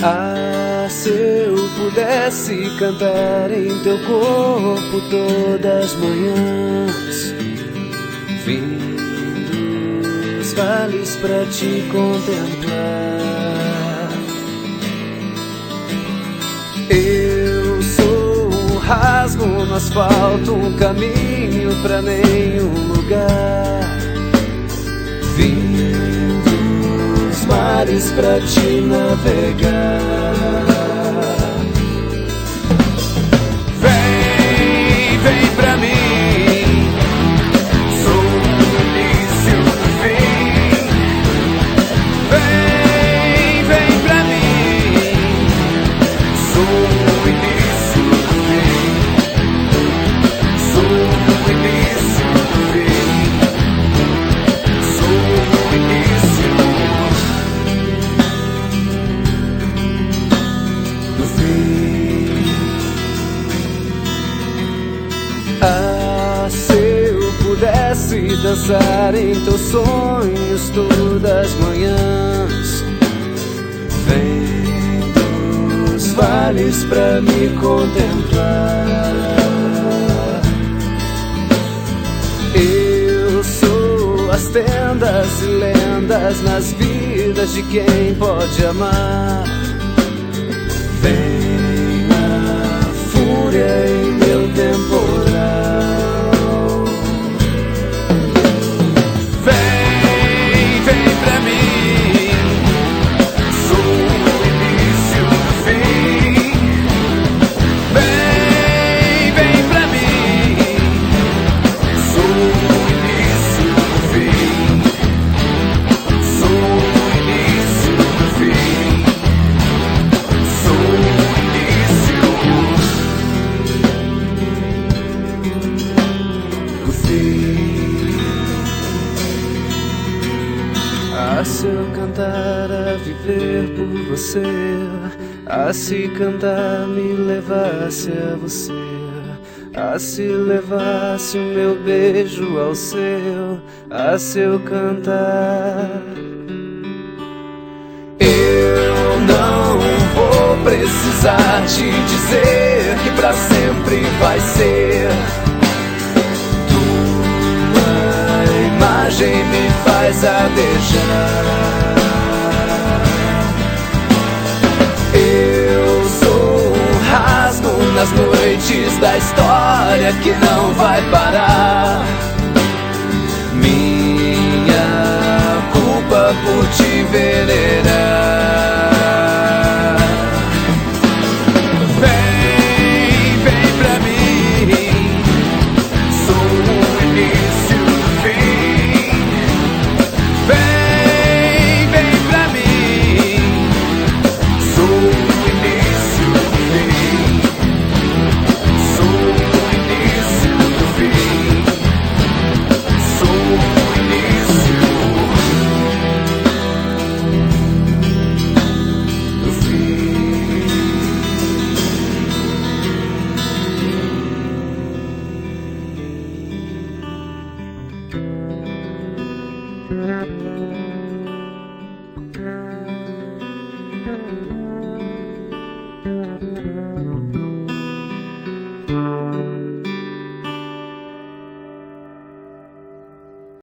Ah, se eu pudesse cantar em teu corpo todas as manhãs, vindo os vales pra te contemplar. Eu sou um rasgo no asfalto, um caminho pra nenhum lugar, vindo os mares pra te navegar. Vem, vem pra mim, sou o início do fim. Vem, vem pra mim, sou o início do fim. Sou o início do fim. Sou o início do fim. Ah, se eu pudesse dançar em teus sonhos todas as manhãs, vem dos vales pra me contemplar. Eu sou as tendas e lendas nas vidas de quem pode amar. Vem na fúria em meu temporal. Vem, vem pra mim, sou o início do fim. Vem, vem pra mim, sou o início do fim. Sou o início do fim. Sou o início do fim. Ah, se eu cantar a viver por você, ah, se cantar me levasse a você, ah, se levasse o meu beijo ao seu, ah, se eu cantar. Eu não vou precisar te dizer que pra sempre vai ser. Tua imagem me faz adejar. Eu sou um rasgo nas noites da história que não vai parar. Minha culpa por te venerar. Vem, vem pra mim, sou o início do fim. Vem, vem pra mim, sou o início do fim. Sou o início do fim. Sou o início do fim.